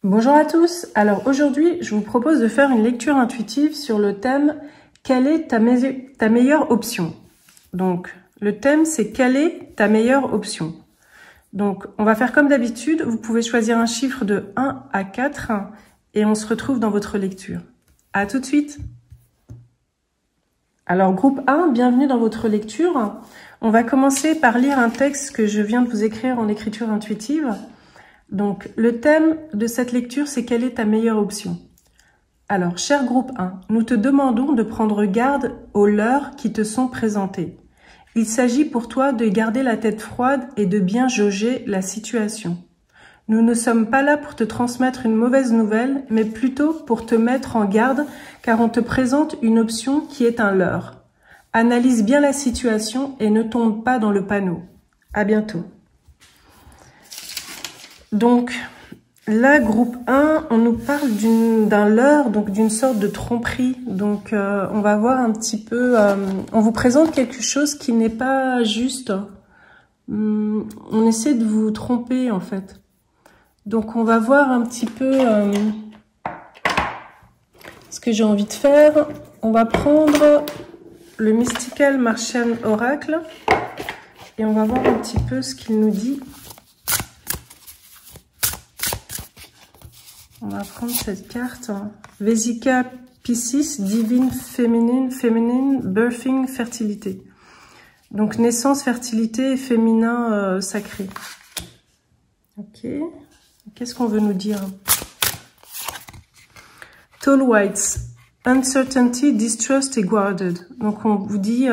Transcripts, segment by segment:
Bonjour à tous, alors aujourd'hui je vous propose de faire une lecture intuitive sur le thème « Quelle est ta meilleure option ?» Donc le thème c'est « Quelle est ta meilleure option ?» Donc on va faire comme d'habitude, vous pouvez choisir un chiffre de 1 à 4 et on se retrouve dans votre lecture. À tout de suite. Alors groupe 1, bienvenue dans votre lecture. On va commencer par lire un texte que je viens de vous écrire en écriture intuitive. Donc, le thème de cette lecture, c'est « Quelle est ta meilleure option ?» Alors, cher groupe 1, nous te demandons de prendre garde aux leurres qui te sont présentées. Il s'agit pour toi de garder la tête froide et de bien jauger la situation. Nous ne sommes pas là pour te transmettre une mauvaise nouvelle, mais plutôt pour te mettre en garde, car on te présente une option qui est un leurre. Analyse bien la situation et ne tombe pas dans le panneau. À bientôt. Donc, là, groupe 1, on nous parle d'un leurre, donc d'une sorte de tromperie. Donc, on va voir un petit peu... on vous présente quelque chose qui n'est pas juste. On essaie de vous tromper, en fait. Donc, on va voir un petit peu ce que j'ai envie de faire. On va prendre le Mystical Martian Oracle et on va voir un petit peu ce qu'il nous dit. On va prendre cette carte, Vesica Piscis, Divine Féminine, Birthing, Fertilité. Donc naissance, fertilité et féminin sacré. Ok, qu'est-ce qu'on veut nous dire? Tall Whites, Uncertainty, Distrust et Guarded. Donc on vous dit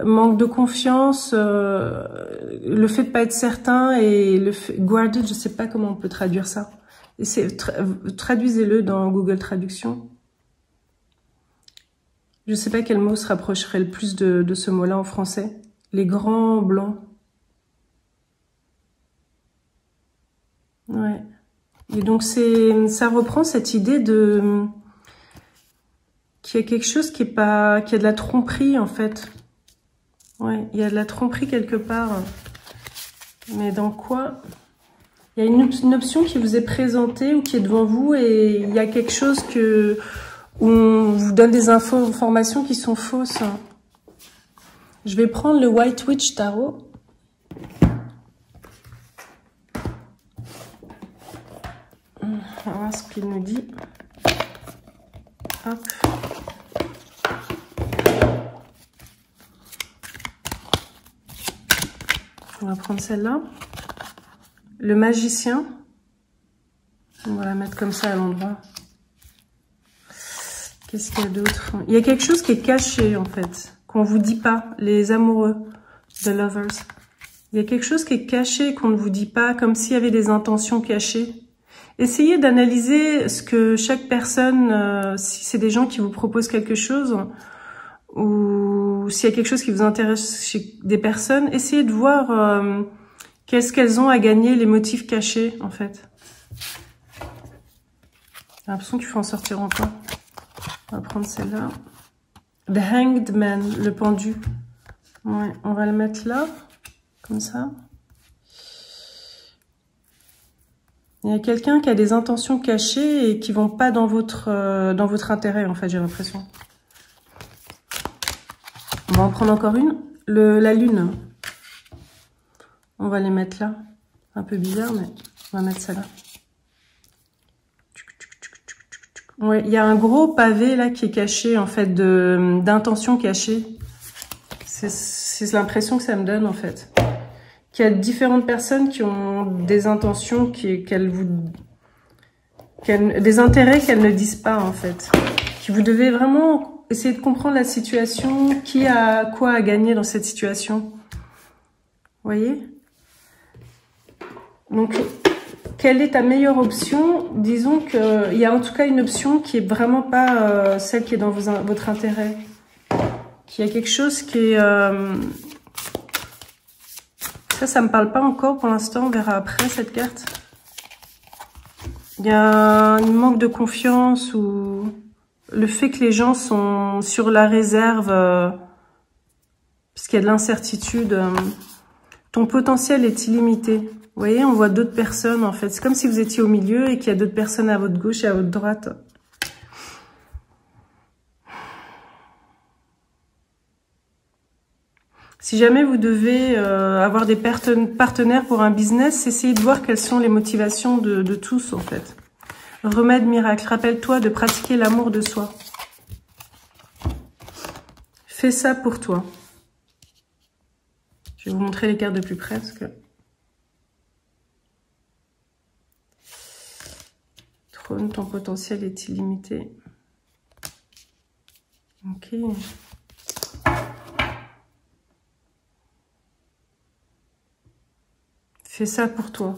manque de confiance, le fait de pas être certain et le fait, Guarded, je sais pas comment on peut traduire ça. Traduisez-le dans Google Traduction. Je ne sais pas quel mot se rapprocherait le plus de ce mot-là en français. Les grands blancs. Ouais. Et donc ça reprend cette idée de qu'il y a quelque chose qui est pas, qu'il y a de la tromperie en fait. Ouais, il y a de la tromperie quelque part. Mais dans quoi? Il y a une option qui vous est présentée ou qui est devant vous et il y a quelque chose où on vous donne des informations qui sont fausses. Je vais prendre le White Witch Tarot. On va voir ce qu'il nous dit. Hop. On va prendre celle-là. Le magicien, on va la mettre comme ça à l'endroit. Qu'est-ce qu'il y a d'autre? Il y a quelque chose qui est caché en fait, qu'on vous dit pas, les amoureux, the lovers. Il y a quelque chose qui est caché, qu'on ne vous dit pas, comme s'il y avait des intentions cachées. Essayez d'analyser ce que chaque personne, si c'est des gens qui vous proposent quelque chose, ou s'il y a quelque chose qui vous intéresse chez des personnes, essayez de voir... qu'est-ce qu'elles ont à gagner, les motifs cachés, en fait? J'ai l'impression qu'il faut en sortir encore. On va prendre celle-là. The Hanged Man, le pendu. Ouais, on va le mettre là, comme ça. Il y a quelqu'un qui a des intentions cachées et qui vont pas dans votre intérêt, en fait, j'ai l'impression. On va en prendre encore une. La Lune. On va les mettre là. Un peu bizarre, mais on va mettre ça là. Ouais, il y a un gros pavé là qui est caché, en fait, d'intentions cachées. C'est l'impression que ça me donne, en fait. Qu'il y a différentes personnes qui ont des intentions, des intérêts qu'elles ne disent pas, en fait. Que vous devez vraiment essayer de comprendre la situation, qui a quoi à gagner dans cette situation. Vous voyez ? Donc, quelle est ta meilleure option? Disons qu'il y a en tout cas une option qui est vraiment pas celle qui est dans votre intérêt. Qu'il y a quelque chose qui est... Ça me parle pas encore pour l'instant. On verra après cette carte. Il y a un manque de confiance ou le fait que les gens sont sur la réserve parce qu'il y a de l'incertitude. Ton potentiel est illimité. Vous voyez, on voit d'autres personnes, en fait. C'est comme si vous étiez au milieu et qu'il y a d'autres personnes à votre gauche et à votre droite. Si jamais vous devez avoir des partenaires pour un business, essayez de voir quelles sont les motivations de tous, en fait. Remède miracle. Rappelle-toi de pratiquer l'amour de soi. Fais ça pour toi. Je vais vous montrer les cartes de plus près, parce que... Trône, ton potentiel est illimité. Ok. Fais ça pour toi.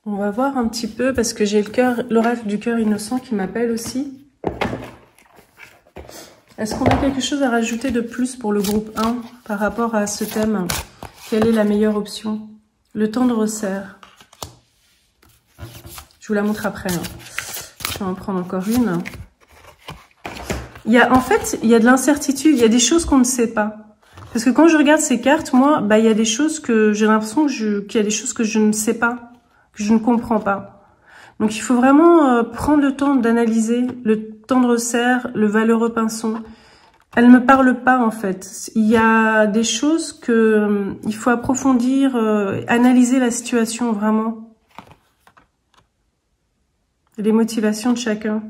On va voir un petit peu, parce que j'ai le cœur, l'oracle du cœur innocent qui m'appelle aussi. Est-ce qu'on a quelque chose à rajouter de plus pour le groupe 1 par rapport à ce thème? Quelle est la meilleure option? Le temps de resserre. Je vous la montre après. Je vais en prendre encore une. En fait, il y a de l'incertitude, il y a des choses qu'on ne sait pas. Parce que quand je regarde ces cartes, moi, il y a des choses que j'ai l'impression qu'il y a des choses que je ne sais pas, que je ne comprends pas. Donc il faut vraiment prendre le temps d'analyser, le temps de resserre, le valeureux pinceau. Elle ne me parle pas en fait. Il y a des choses que il faut approfondir, analyser la situation vraiment. Les motivations de chacun.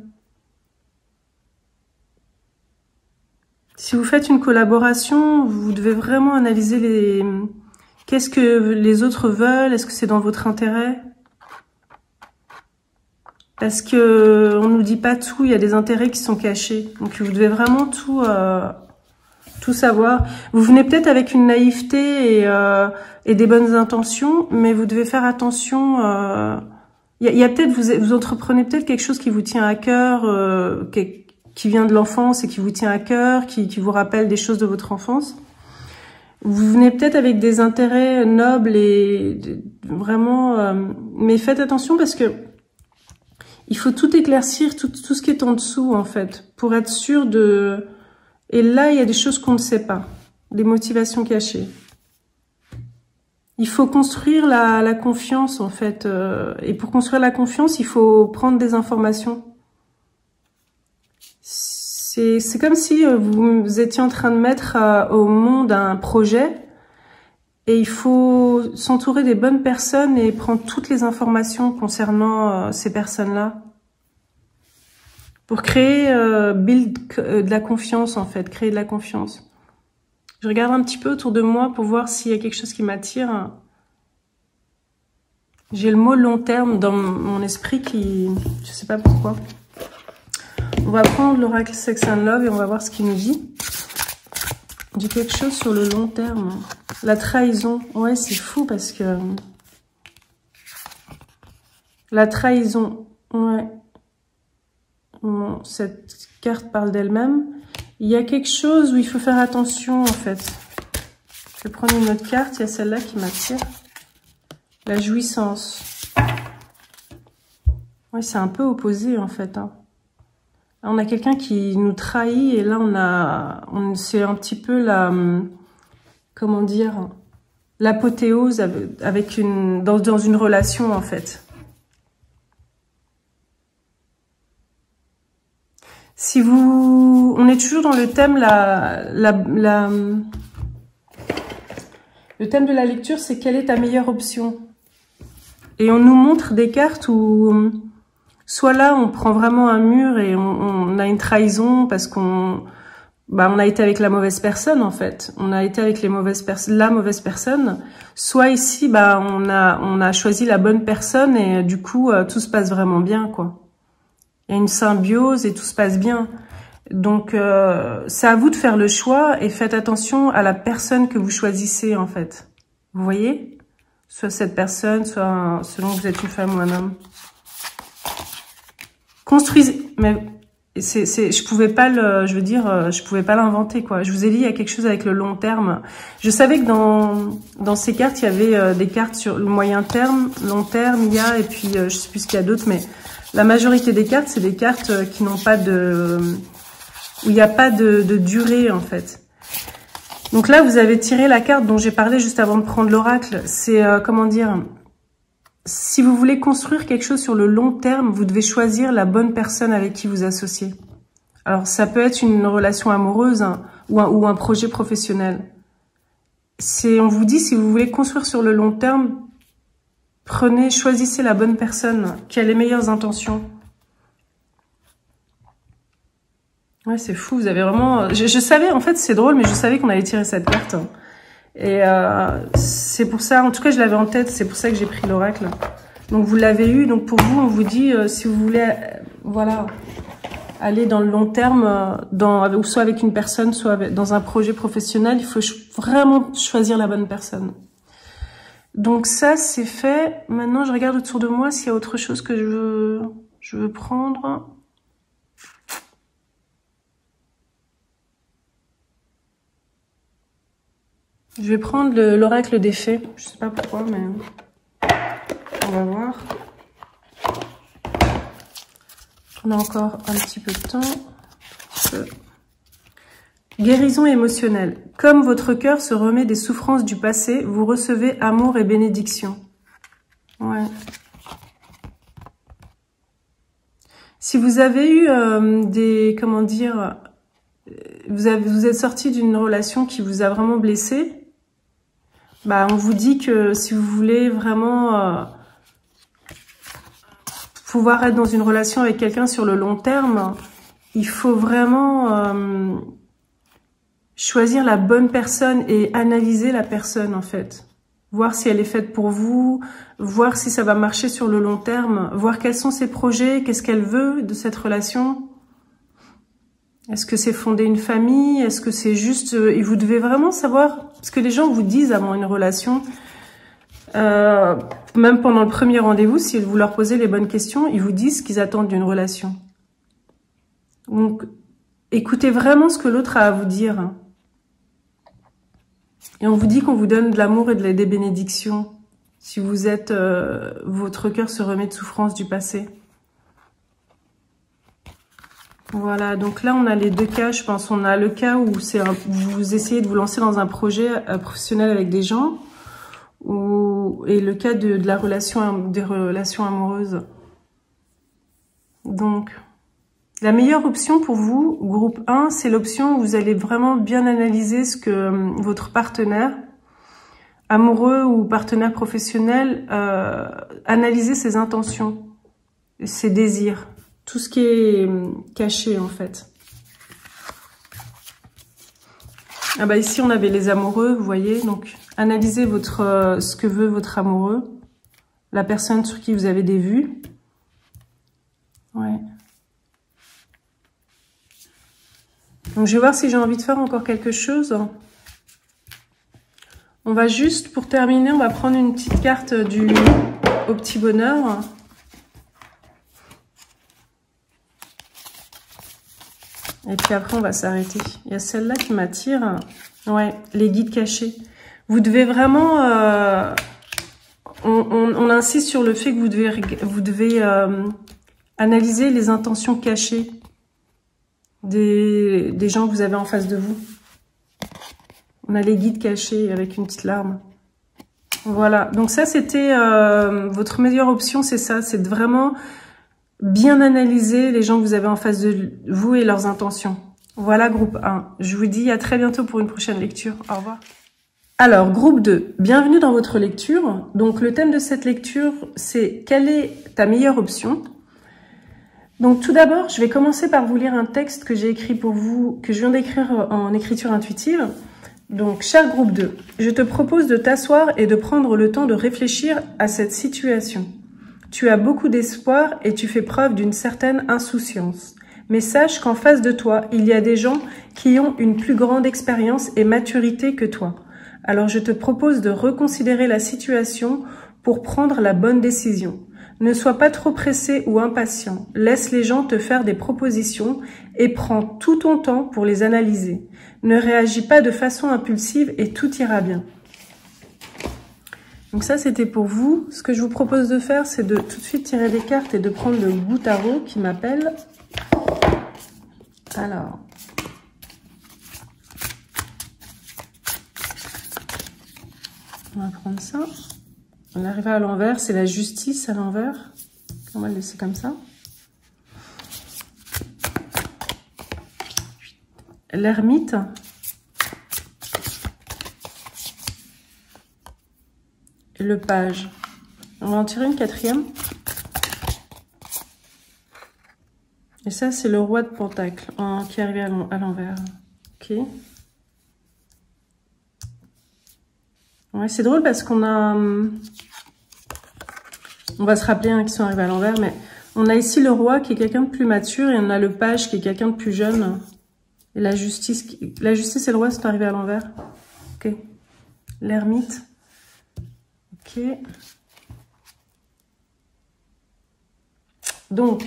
Si vous faites une collaboration, vous devez vraiment analyser qu'est-ce que les autres veulent, est-ce que c'est dans votre intérêt? Parce que on nous dit pas tout, il y a des intérêts qui sont cachés. Donc vous devez vraiment tout savoir. Vous venez peut-être avec une naïveté et des bonnes intentions, mais vous devez faire attention. Il y a peut-être vous entreprenez peut-être quelque chose qui vous tient à cœur, qui vient de l'enfance et qui vous tient à cœur, qui vous rappelle des choses de votre enfance. Vous venez peut-être avec des intérêts nobles et vraiment... mais faites attention parce que il faut tout éclaircir, tout ce qui est en dessous, en fait, pour être sûr de... Et là, il y a des choses qu'on ne sait pas, des motivations cachées. Il faut construire la confiance, en fait. Et pour construire la confiance, il faut prendre des informations. C'est comme si vous étiez en train de mettre au monde un projet et il faut s'entourer des bonnes personnes et prendre toutes les informations concernant ces personnes-là pour créer, de la confiance en fait, créer de la confiance. Je regarde un petit peu autour de moi pour voir s'il y a quelque chose qui m'attire. J'ai le mot long terme dans mon esprit qui... je sais pas pourquoi. On va prendre l'oracle Sex and Love et on va voir ce qu'il nous dit. J'ai quelque chose sur le long terme. La trahison. Ouais, c'est fou parce que... La trahison. Ouais. Bon, cette carte parle d'elle-même. Il y a quelque chose où il faut faire attention en fait. Je vais prendre une autre carte. Il y a celle-là qui m'attire. La jouissance. Ouais, c'est un peu opposé en fait. On a quelqu'un qui nous trahit et là c'est un petit peu la, comment dire, l'apothéose avec dans une relation en fait. Si on est toujours dans le thème le thème de la lecture, c'est quelle est ta meilleure option? Et on nous montre des cartes où soit là, on prend vraiment un mur et on a une trahison parce on a été avec la mauvaise personne, en fait. On a été avec la mauvaise personne. Soit ici, on a choisi la bonne personne et du coup, tout se passe vraiment bien, quoi. Il y a une symbiose et tout se passe bien. Donc, c'est à vous de faire le choix et faites attention à la personne que vous choisissez, en fait. Vous voyez? Soit cette personne, soit selon que vous êtes une femme ou un homme. Construisez, mais je pouvais pas je pouvais pas l'inventer quoi. Je vous ai dit il y a quelque chose avec le long terme. Je savais que dans ces cartes il y avait des cartes sur le moyen terme, long terme, et puis je sais plus ce qu'il y a d'autres, mais la majorité des cartes c'est des cartes qui n'ont pas où il n'y a pas de durée en fait. Donc là, vous avez tiré la carte dont j'ai parlé juste avant de prendre l'oracle. C'est, comment dire, si vous voulez construire quelque chose sur le long terme, vous devez choisir la bonne personne avec qui vous associer. Alors, ça peut être une relation amoureuse hein, ou un projet professionnel. On vous dit, si vous voulez construire sur le long terme, choisissez la bonne personne qui a les meilleures intentions. Ouais, c'est fou, vous avez vraiment... Je savais, en fait, c'est drôle, mais je savais qu'on allait tirer cette carte. Et c'est pour ça, en tout cas, je l'avais en tête, c'est pour ça que j'ai pris l'oracle. Donc, vous l'avez eu. Donc, pour vous, on vous dit, si vous voulez, voilà, aller dans le long terme, ou soit avec une personne, soit dans un projet professionnel, il faut vraiment choisir la bonne personne. Donc, ça, c'est fait. Maintenant, je regarde autour de moi s'il y a autre chose que je veux prendre. Je vais prendre l'oracle des fées. Je sais pas pourquoi, mais on va voir. On a encore un petit peu de temps. Guérison émotionnelle. Comme votre cœur se remet des souffrances du passé, vous recevez amour et bénédiction. Ouais. Si vous avez eu comment dire, vous êtes sorti d'une relation qui vous a vraiment blessé, bah, on vous dit que si vous voulez vraiment pouvoir être dans une relation avec quelqu'un sur le long terme, il faut vraiment choisir la bonne personne et analyser la personne en fait. Voir si elle est faite pour vous, voir si ça va marcher sur le long terme, voir quels sont ses projets, qu'est-ce qu'elle veut de cette relation. Est-ce que c'est fonder une famille? Est-ce que c'est juste... et vous devez vraiment savoir ce que les gens vous disent avant une relation. Même pendant le premier rendez-vous, si vous leur posez les bonnes questions, ils vous disent ce qu'ils attendent d'une relation. Donc, écoutez vraiment ce que l'autre a à vous dire. Et on vous dit qu'on vous donne de l'amour et des bénédictions. Si vous êtes... votre cœur se remet de souffrance du passé. Voilà, donc là, on a les deux cas, je pense. On a le cas où vous essayez de vous lancer dans un projet professionnel avec des gens, et le cas des relations amoureuses. Donc, la meilleure option pour vous, groupe 1, c'est l'option où vous allez vraiment bien analyser ce que votre partenaire, amoureux ou partenaire professionnel, analyser ses intentions, ses désirs. Tout ce qui est caché, en fait. Ah bah ici, on avait les amoureux, vous voyez. Donc, analysez ce que veut votre amoureux. La personne sur qui vous avez des vues. Ouais. Donc, je vais voir si j'ai envie de faire encore quelque chose. On va juste, pour terminer, on va prendre une petite carte au petit bonheur. Et puis après, on va s'arrêter. Il y a celle-là qui m'attire. Ouais, les guides cachés. Vous devez vraiment... on insiste sur le fait que vous devez analyser les intentions cachées des gens que vous avez en face de vous. On a les guides cachés avec une petite larme. Voilà. Donc ça, c'était votre meilleure option, c'est ça. C'est de vraiment... bien analyser les gens que vous avez en face de vous et leurs intentions. Voilà, groupe 1. Je vous dis à très bientôt pour une prochaine lecture. Au revoir. Alors, groupe 2. Bienvenue dans votre lecture. Donc, le thème de cette lecture, c'est « Quelle est ta meilleure option ?» Donc, tout d'abord, je vais commencer par vous lire un texte que j'ai écrit pour vous, que je viens d'écrire en écriture intuitive. Donc, cher groupe 2, je te propose de t'asseoir et de prendre le temps de réfléchir à cette situation. Tu as beaucoup d'espoir et tu fais preuve d'une certaine insouciance. Mais sache qu'en face de toi, il y a des gens qui ont une plus grande expérience et maturité que toi. Alors je te propose de reconsidérer la situation pour prendre la bonne décision. Ne sois pas trop pressé ou impatient. Laisse les gens te faire des propositions et prends tout ton temps pour les analyser. Ne réagis pas de façon impulsive et tout ira bien. Donc ça, c'était pour vous. Ce que je vous propose de faire, c'est de tout de suite tirer des cartes et de prendre le bout tarot qui m'appelle. Alors. On va prendre ça. On arrive à l'envers, c'est la justice à l'envers. On va le laisser comme ça. L'ermite. Et le page. On va en tirer une quatrième. Et ça, c'est le roi de Pentacle qui est arrivé à l'envers. Ok. Ouais, c'est drôle parce qu'on a... On va se rappeler qu'ils sont arrivés à l'envers, mais on a ici le roi qui est quelqu'un de plus mature et on a le page qui est quelqu'un de plus jeune. Et la justice et le roi sont arrivés à l'envers. Ok. L'ermite. Ok. Donc,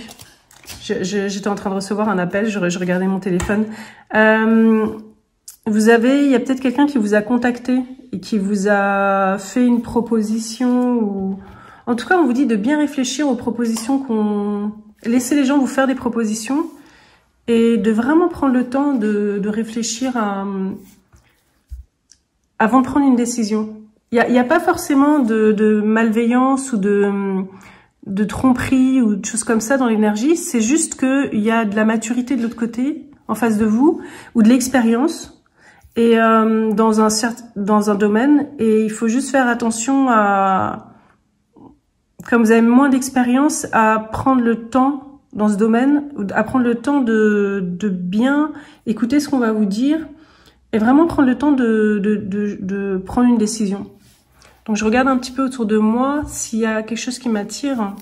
j'étais en train de recevoir un appel, je regardais mon téléphone. Il y a peut-être quelqu'un qui vous a contacté et qui vous a fait une proposition ou... En tout cas, on vous dit de bien réfléchir aux propositions qu'on... Laissez les gens vous faire des propositions et de vraiment prendre le temps de réfléchir avant de prendre une décision. Il y a pas forcément de malveillance ou de tromperie ou de choses comme ça dans l'énergie. C'est juste qu'il y a de la maturité de l'autre côté, en face de vous, ou de l'expérience. Et dans un domaine, et il faut juste faire attention à, comme vous avez moins d'expérience, à prendre le temps dans ce domaine, à prendre le temps de bien écouter ce qu'on va vous dire, et vraiment prendre le temps de prendre une décision. Donc je regarde un petit peu autour de moi s'il y a quelque chose qui m'attire.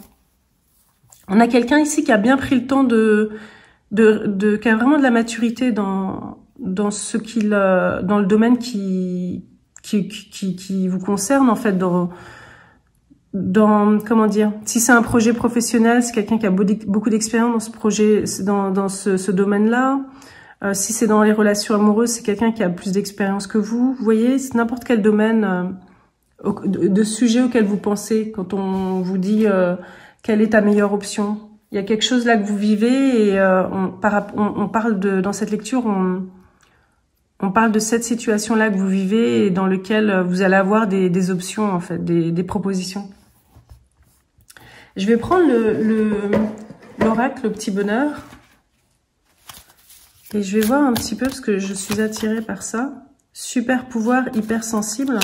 On a quelqu'un ici qui a bien pris le temps qui a vraiment de la maturité dans le domaine qui vous concerne, en fait, comment dire, si c'est un projet professionnel, c'est quelqu'un qui a beaucoup d'expérience dans ce projet, dans ce domaine-là. Si c'est dans les relations amoureuses, c'est quelqu'un qui a plus d'expérience que vous. Vous voyez, c'est n'importe quel domaine de sujet auquel vous pensez quand on vous dit quelle est ta meilleure option. Il y a quelque chose là que vous vivez et on parle dans cette lecture, on parle de cette situation-là que vous vivez et dans lequel vous allez avoir des options, en fait, des propositions. Je vais prendre l'oracle, le petit bonheur. Et je vais voir un petit peu, parce que je suis attirée par ça. Super pouvoir hypersensible.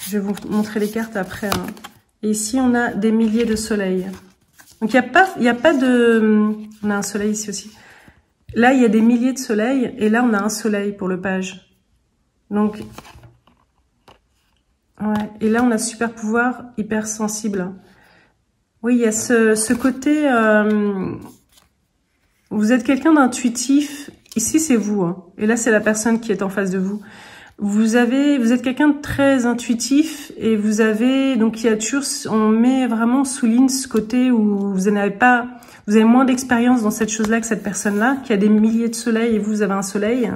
Je vais vous montrer les cartes après. Hein. Et ici, on a des milliers de soleils. Donc, il n'y a pas de... On a un soleil ici aussi. Là, il y a des milliers de soleils. Et là, on a un soleil pour le page. Donc... Ouais. Et là, on a super pouvoir hypersensible. Oui, il y a ce côté... Vous êtes quelqu'un d'intuitif. Ici, c'est vous. Hein. Et là, c'est la personne qui est en face de vous. Vous êtes quelqu'un de très intuitif et vous avez, donc il y a toujours, on met vraiment souligne ce côté où vous avez moins d'expérience dans cette chose-là que cette personne-là, qui a des milliers de soleils et vous avez un soleil.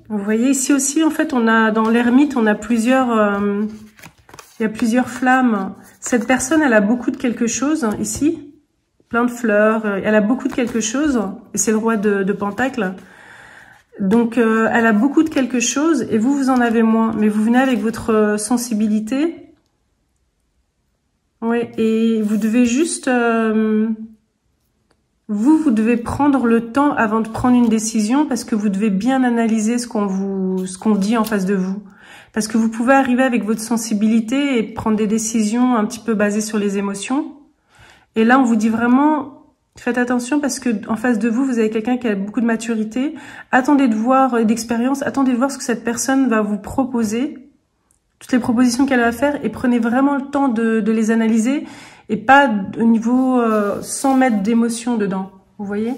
Vous voyez ici aussi, en fait, on a, dans l'ermite, on a il y a plusieurs flammes. Cette personne, elle a beaucoup de quelque chose, ici. Plein de fleurs. Elle a beaucoup de quelque chose. Et c'est le roi de Pentacle. Donc, elle a beaucoup de quelque chose et vous en avez moins. Mais vous venez avec votre sensibilité. Ouais, et vous devez juste... vous devez prendre le temps avant de prendre une décision parce que vous devez bien analyser ce qu'on dit en face de vous. Parce que vous pouvez arriver avec votre sensibilité et prendre des décisions un petit peu basées sur les émotions. Et là, on vous dit vraiment... Faites attention parce que en face de vous, vous avez quelqu'un qui a beaucoup de maturité. Attendez de voir, d'expérience, attendez de voir ce que cette personne va vous proposer, toutes les propositions qu'elle va faire, et prenez vraiment le temps de les analyser et pas au niveau sans mettre d'émotion dedans. Vous voyez?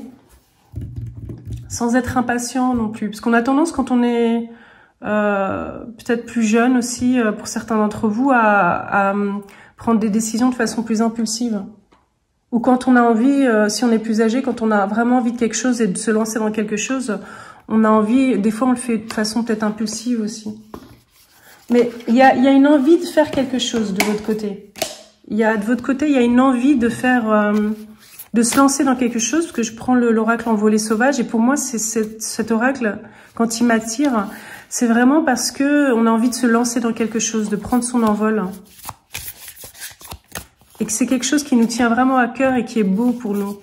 Sans être impatient non plus, parce qu'on a tendance quand on est peut-être plus jeune aussi, pour certains d'entre vous, à prendre des décisions de façon plus impulsive. Ou quand on a envie, si on est plus âgé, quand on a vraiment envie de quelque chose et de se lancer dans quelque chose, on a envie, des fois on le fait de façon peut-être impulsive aussi. Mais il y a une envie de faire quelque chose de votre côté. De votre côté, il y a une envie de faire, de se lancer dans quelque chose, parce que je prends l'oracle Envolée sauvage, et pour moi, c'est cet oracle, quand il m'attire, C'est vraiment parce que on a envie de se lancer dans quelque chose, de prendre son envol. Et que c'est quelque chose qui nous tient vraiment à cœur et qui est beau pour nous.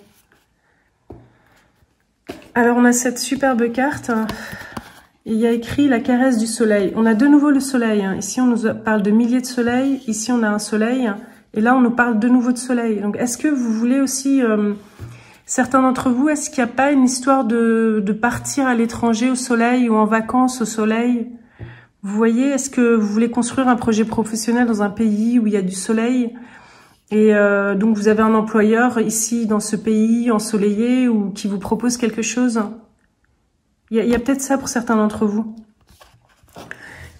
Alors, on a cette superbe carte. Il y a écrit la caresse du soleil. On a de nouveau le soleil. Ici, on nous parle de milliers de soleils. Ici, on a un soleil. Et là, on nous parle de nouveau de soleil. Donc, est-ce que vous voulez aussi, certains d'entre vous, est-ce qu'il n'y a pas une histoire de partir à l'étranger au soleil ou en vacances au soleil? Vous voyez, est-ce que vous voulez construire un projet professionnel dans un pays où il y a du soleil? Et donc, vous avez un employeur ici, dans ce pays ensoleillé, ou qui vous propose quelque chose. Il y a peut-être ça pour certains d'entre vous.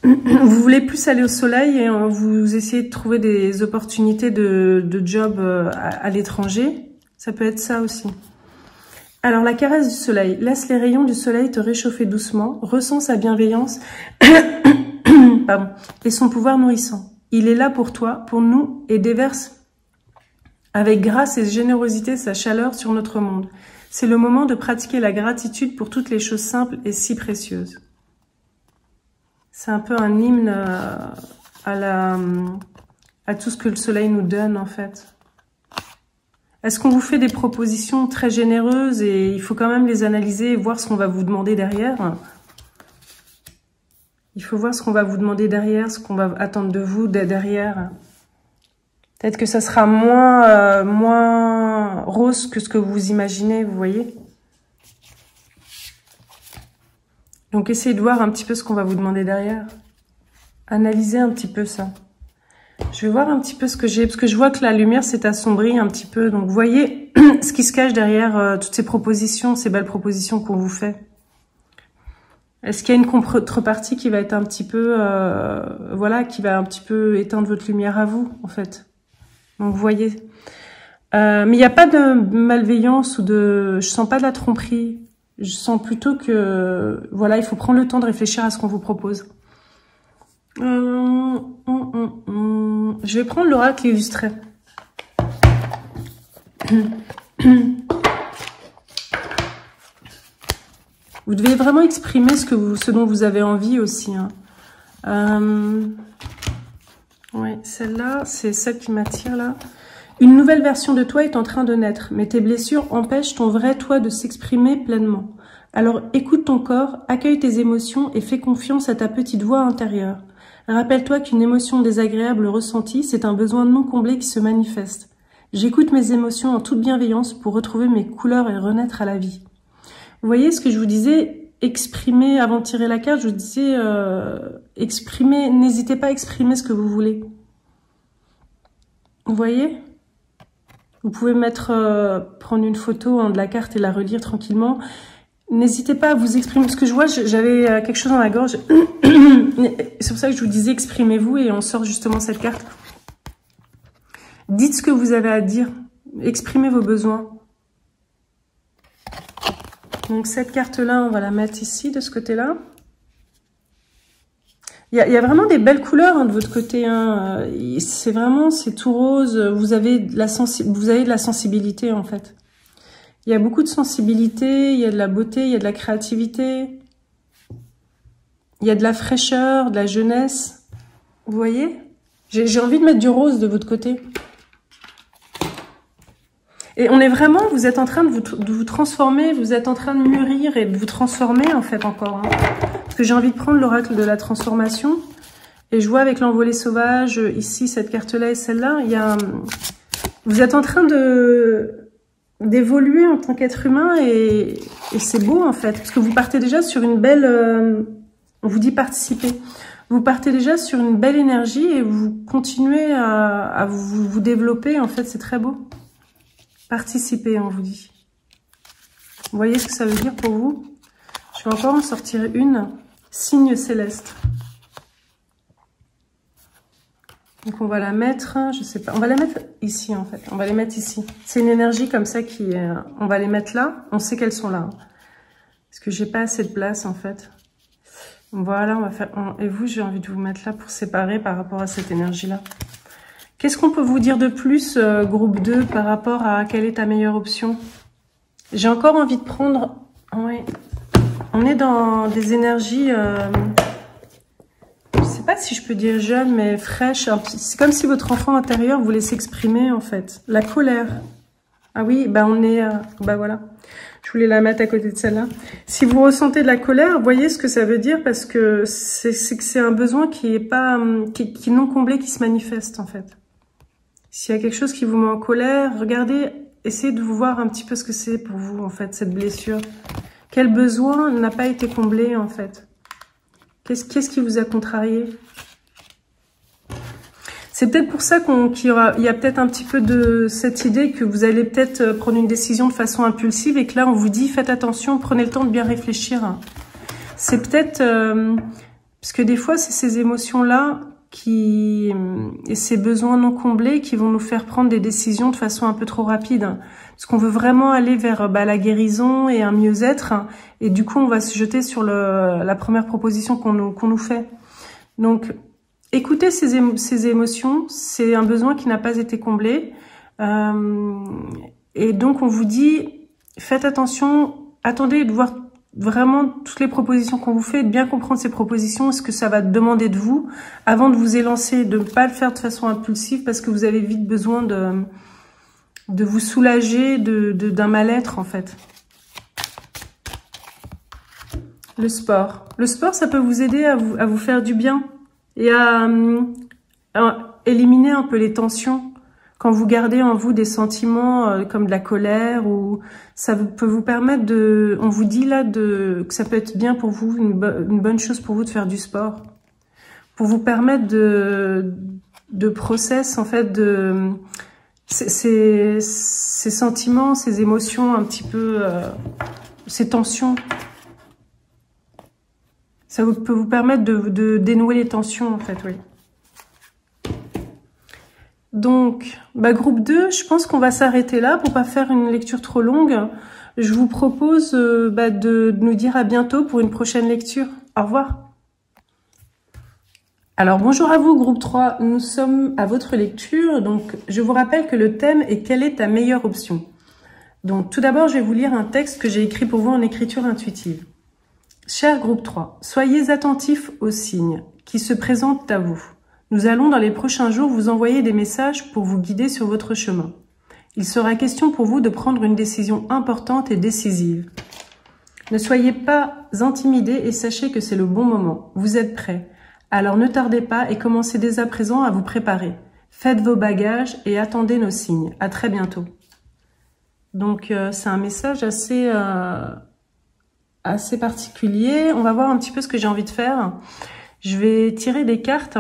Vous voulez plus aller au soleil et vous essayez de trouver des opportunités de job à l'étranger. Ça peut être ça aussi. Alors, la caresse du soleil. Laisse les rayons du soleil te réchauffer doucement. Ressens sa bienveillance pardon, et son pouvoir nourrissant. Il est là pour toi, pour nous, et déverse avec grâce et générosité sa chaleur sur notre monde. C'est le moment de pratiquer la gratitude pour toutes les choses simples et si précieuses. C'est un peu un hymne à tout ce que le soleil nous donne, en fait. Est-ce qu'on vous fait des propositions très généreuses et il faut quand même les analyser et voir ce qu'on va vous demander derrière? Il faut voir ce qu'on va vous demander derrière, ce qu'on va attendre de vous derrière. Peut-être que ça sera moins rose que ce que vous imaginez, vous voyez. Donc, essayez de voir un petit peu ce qu'on va vous demander derrière. Analysez un petit peu ça. Je vais voir un petit peu ce que j'ai, parce que je vois que la lumière s'est assombrie un petit peu. Donc, vous voyez ce qui se cache derrière toutes ces propositions, ces belles propositions qu'on vous fait. Est-ce qu'il y a une contrepartie qui va être un petit peu, voilà, qui va un petit peu éteindre votre lumière à vous, en fait? Donc, vous voyez. Mais il n'y a pas de malveillance ou de... Je sens pas de la tromperie. Je sens plutôt que... Voilà, il faut prendre le temps de réfléchir à ce qu'on vous propose. Je vais prendre l'oracle illustré. Vous devez vraiment exprimer ce dont vous avez envie aussi. Ouais, celle-là, c'est celle qui m'attire là. Une nouvelle version de toi est en train de naître, mais tes blessures empêchent ton vrai toi de s'exprimer pleinement. Alors écoute ton corps, accueille tes émotions et fais confiance à ta petite voix intérieure. Rappelle-toi qu'une émotion désagréable ressentie, c'est un besoin non comblé qui se manifeste. J'écoute mes émotions en toute bienveillance pour retrouver mes couleurs et renaître à la vie. Vous voyez ce que je vous disais, exprimer, avant de tirer la carte, je vous disais, exprimer, n'hésitez pas à exprimer ce que vous voulez. Vous voyez? Vous pouvez prendre une photo de la carte et la relire tranquillement. N'hésitez pas à vous exprimer. Parce que je vois, j'avais quelque chose dans la gorge. C'est pour ça que je vous disais, exprimez-vous et on sort justement cette carte. Dites ce que vous avez à dire. Exprimez vos besoins. Donc cette carte-là, on va la mettre ici, de ce côté-là. Il y a vraiment des belles couleurs de votre côté. C'est vraiment, c'est tout rose. Vous avez de la sensibilité, en fait. Il y a beaucoup de sensibilité, il y a de la beauté, il y a de la créativité. Il y a de la fraîcheur, de la jeunesse. Vous voyez? J'ai envie de mettre du rose de votre côté. Et on est vraiment, vous êtes en train de vous transformer, vous êtes en train de mûrir et de vous transformer, en fait, encore. Parce que j'ai envie de prendre l'oracle de la transformation. Et je vois avec l'envolée sauvage, ici, cette carte-là et celle-là, il y a... Vous êtes en train d'évoluer en tant qu'être humain et c'est beau, en fait. Parce que vous partez déjà sur une belle... on vous dit participer. Vous partez déjà sur une belle énergie et vous continuez à vous développer, en fait, c'est très beau. Participer, on vous dit. Vous voyez ce que ça veut dire pour vous? Je vais encore en sortir une. Signe céleste. Donc on va la mettre, je sais pas, on va la mettre ici en fait. On va les mettre ici. C'est une énergie comme ça qui est... On va les mettre là. On sait qu'elles sont là. Parce que j'ai pas assez de place en fait. Voilà, on va faire... Et vous, j'ai envie de vous mettre là pour séparer par rapport à cette énergie-là. Qu'est-ce qu'on peut vous dire de plus, groupe 2, par rapport à quelle est ta meilleure option? J'ai encore envie de prendre... Ouais. On est dans des énergies sais pas si je peux dire jeune, mais fraîche. C'est comme si votre enfant intérieur voulait s'exprimer, en fait. La colère. Ah oui, bah on est... bah voilà. Je voulais la mettre à côté de celle-là. Si vous ressentez de la colère, voyez ce que ça veut dire, parce que c'est un besoin qui est pas... qui est non comblé, qui se manifeste, en fait. S'il y a quelque chose qui vous met en colère, regardez, essayez de vous voir un petit peu ce que c'est pour vous, en fait, cette blessure. Quel besoin n'a pas été comblé, en fait? Qu'est-ce qui vous a contrarié? C'est peut-être pour ça qu'il y a peut-être un petit peu de cette idée que vous allez peut-être prendre une décision de façon impulsive et que là, on vous dit, faites attention, prenez le temps de bien réfléchir. C'est peut-être... parce que des fois, c'est ces émotions-là et ces besoins non comblés qui vont nous faire prendre des décisions de façon un peu trop rapide. Parce qu'on veut vraiment aller vers la guérison et un mieux-être. Et du coup, on va se jeter sur la première proposition qu'on nous fait. Donc, écoutez ces émotions. C'est un besoin qui n'a pas été comblé. Et donc, on vous dit, faites attention, attendez de voir vraiment toutes les propositions qu'on vous fait, de bien comprendre ces propositions, ce que ça va demander de vous, avant de vous élancer, de ne pas le faire de façon impulsive, parce que vous avez vite besoin de vous soulager d'un mal-être, en fait. Le sport. Le sport, ça peut vous aider à vous faire du bien et à éliminer un peu les tensions. Quand vous gardez en vous des sentiments comme de la colère, ou ça peut vous permettre de... On vous dit là que ça peut être bien pour vous, une bonne chose pour vous de faire du sport. Pour vous permettre de process, en fait, ces sentiments, ces émotions un petit peu... ces tensions. Ça peut vous permettre de dénouer les tensions, en fait, oui. Donc, groupe 2, je pense qu'on va s'arrêter là pour pas faire une lecture trop longue. Je vous propose de nous dire à bientôt pour une prochaine lecture. Au revoir. Alors, bonjour à vous, groupe 3. Nous sommes à votre lecture. Donc, je vous rappelle que le thème est « Quelle est ta meilleure option ?» Donc, tout d'abord, je vais vous lire un texte que j'ai écrit pour vous en écriture intuitive. Cher groupe 3, soyez attentifs aux signes qui se présentent à vous. Nous allons dans les prochains jours vous envoyer des messages pour vous guider sur votre chemin. Il sera question pour vous de prendre une décision importante et décisive. Ne soyez pas intimidés et sachez que c'est le bon moment. Vous êtes prêts. Alors ne tardez pas et commencez dès à présent à vous préparer. Faites vos bagages et attendez nos signes. À très bientôt. Donc c'est un message assez particulier. On va voir un petit peu ce que j'ai envie de faire. Je vais tirer des cartes.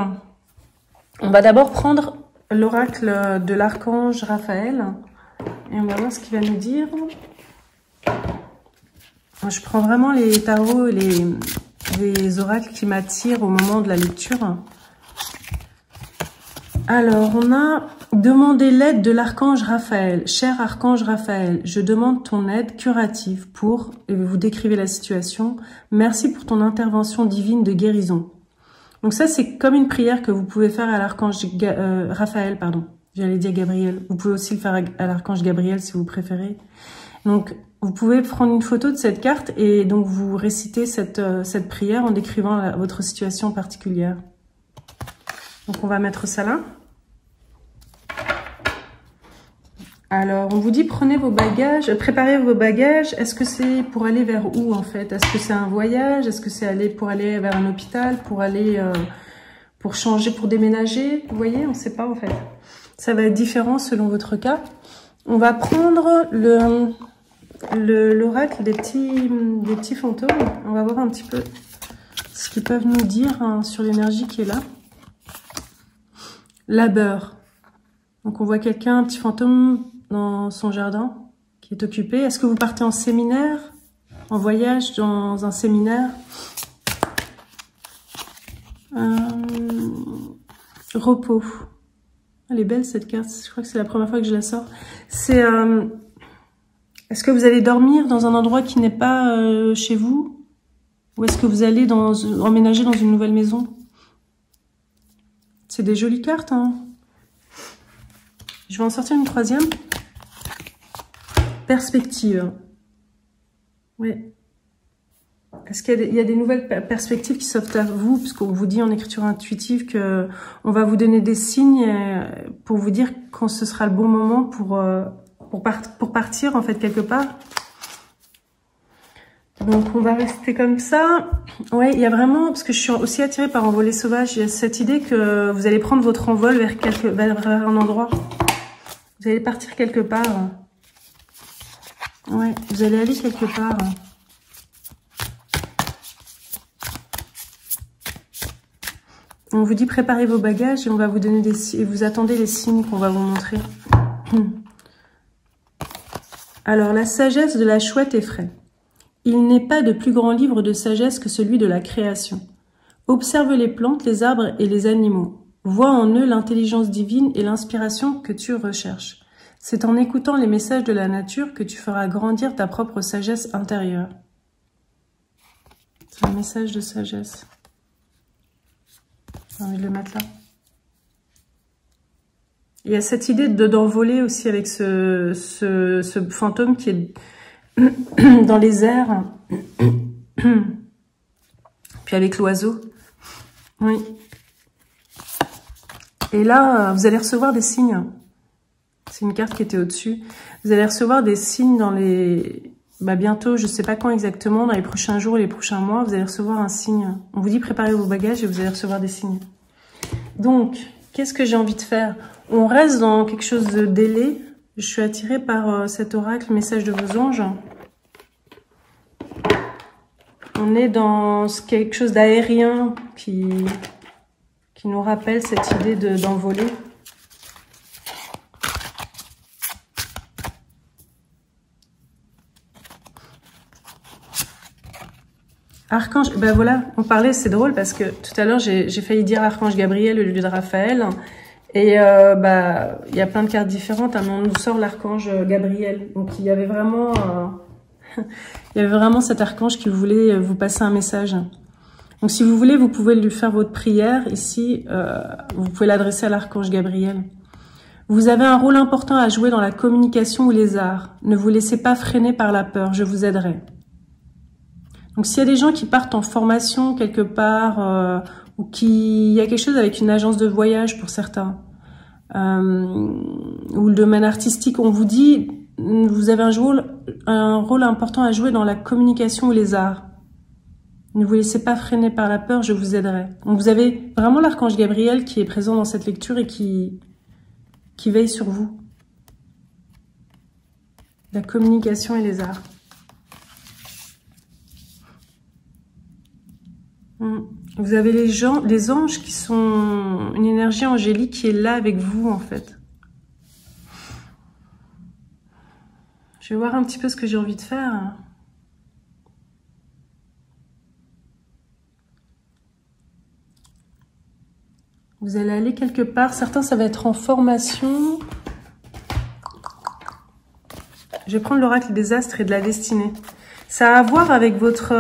On va d'abord prendre l'oracle de l'archange Raphaël et on va voir ce qu'il va nous dire. Je prends vraiment les tarots et les oracles qui m'attirent au moment de la lecture. Alors, on a demandé l'aide de l'archange Raphaël. Cher archange Raphaël, je demande ton aide curative pour, et vous décrivez la situation, merci pour ton intervention divine de guérison. Donc ça, c'est comme une prière que vous pouvez faire à l'archange Raphaël, pardon. J'allais dire Gabriel. Vous pouvez aussi le faire à l'archange Gabriel si vous préférez. Donc, vous pouvez prendre une photo de cette carte et donc vous récitez cette prière en décrivant votre situation particulière. Donc, on va mettre ça là. Alors, on vous dit prenez vos bagages, préparez vos bagages. Est-ce que c'est pour aller vers où en fait? Est-ce que c'est un voyage? Est-ce que c'est pour aller vers un hôpital? Pour aller, pour changer, pour déménager? Vous voyez, on ne sait pas en fait. Ça va être différent selon votre cas. On va prendre l'oracle des petits fantômes. On va voir un petit peu ce qu'ils peuvent nous dire sur l'énergie qui est là. Labeur. Donc on voit quelqu'un, un petit fantôme dans son jardin qui est occupé. Est-ce que vous partez en séminaire, en voyage dans un séminaire? Repos. Elle est belle cette carte, je crois que c'est la première fois que je la sors. C'est est-ce que vous allez dormir dans un endroit qui n'est pas chez vous? Ou est-ce que vous allez emménager dans une nouvelle maison? C'est des jolies cartes, hein. Je vais en sortir une troisième. Perspective. Oui. Est-ce qu'il y a des nouvelles perspectives qui s'offrent à vous? Puisqu'on vous dit en écriture intuitive que on va vous donner des signes pour vous dire quand ce sera le bon moment pour partir, en fait, quelque part. Donc, on va rester comme ça. Ouais, il y a vraiment, parce que je suis aussi attirée par Envolée sauvage, il y a cette idée que vous allez prendre votre envol vers un endroit. Vous allez partir quelque part. Ouais, vous allez aller quelque part. On vous dit préparez vos bagages et on va vous donner et vous attendez les signes qu'on va vous montrer. Alors, la sagesse de la chouette effraie. Il n'est pas de plus grand livre de sagesse que celui de la création. Observe les plantes, les arbres et les animaux. Vois en eux l'intelligence divine et l'inspiration que tu recherches. C'est en écoutant les messages de la nature que tu feras grandir ta propre sagesse intérieure. C'est un message de sagesse. J'ai envie de le mettre là. Il y a cette idée d'envoler aussi avec ce fantôme qui est dans les airs, puis avec l'oiseau. Oui. Et là, vous allez recevoir des signes. C'est une carte qui était au-dessus. Vous allez recevoir des signes dans les... bientôt, je ne sais pas quand exactement, dans les prochains jours, les prochains mois, vous allez recevoir un signe. On vous dit préparez vos bagages et vous allez recevoir des signes. Donc, qu'est-ce que j'ai envie de faire? On reste dans quelque chose de délai. Je suis attirée par cet oracle, message de vos anges. On est dans quelque chose d'aérien qui nous rappelle cette idée d'envoler. Archange, ben voilà, on parlait, c'est drôle parce que tout à l'heure j'ai failli dire Archange Gabriel au lieu de Raphaël. Et il y a plein de cartes différentes, hein, mais on nous sort l'archange Gabriel. Donc il y avait vraiment cet archange qui voulait vous passer un message. Donc si vous voulez, vous pouvez lui faire votre prière ici. Vous pouvez l'adresser à l'archange Gabriel. Vous avez un rôle important à jouer dans la communication ou les arts. Ne vous laissez pas freiner par la peur, je vous aiderai. Donc s'il y a des gens qui partent en formation quelque part, ou il y a quelque chose avec une agence de voyage pour certains, ou le domaine artistique, on vous dit, vous avez un rôle important à jouer dans la communication ou les arts. Ne vous laissez pas freiner par la peur, je vous aiderai. Donc vous avez vraiment l'archange Gabriel qui est présent dans cette lecture et qui veille sur vous. La communication et les arts. Vous avez les anges qui sont une énergie angélique qui est là avec vous en fait. Je vais voir un petit peu ce que j'ai envie de faire. Vous allez aller quelque part. Certains, ça va être en formation. Je vais prendre l'oracle des astres et de la destinée. Ça a à voir avec votre...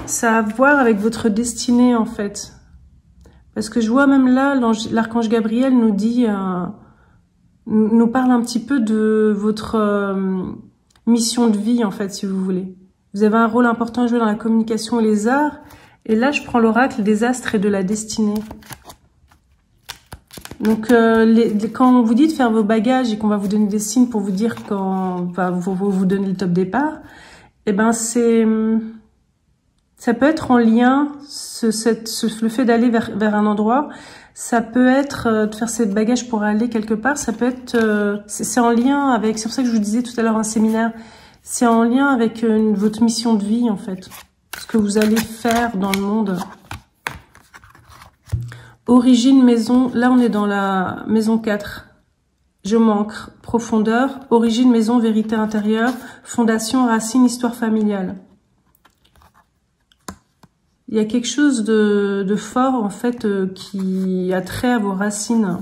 Ça a à voir avec votre destinée, en fait. Parce que je vois même là, l'archange Gabriel nous dit... nous parle un petit peu de votre mission de vie, en fait, si vous voulez. Vous avez un rôle important à jouer dans la communication et les arts. Et là, je prends l'oracle des astres et de la destinée. Donc, quand on vous dit de faire vos bagages et qu'on va vous donner des signes pour vous dire quand va vous donner le top départ, eh ben ça peut être en lien, le fait d'aller vers un endroit, ça peut être de faire ses bagages pour aller quelque part, ça peut être, c'est en lien avec, c'est pour ça que je vous disais tout à l'heure un séminaire, c'est en lien avec votre mission de vie en fait, ce que vous allez faire dans le monde. Origine, maison, là on est dans la maison 4. Je manque, profondeur, origine, maison, vérité intérieure, fondation, racine, histoire familiale. Il y a quelque chose de fort, en fait, qui a trait à vos racines.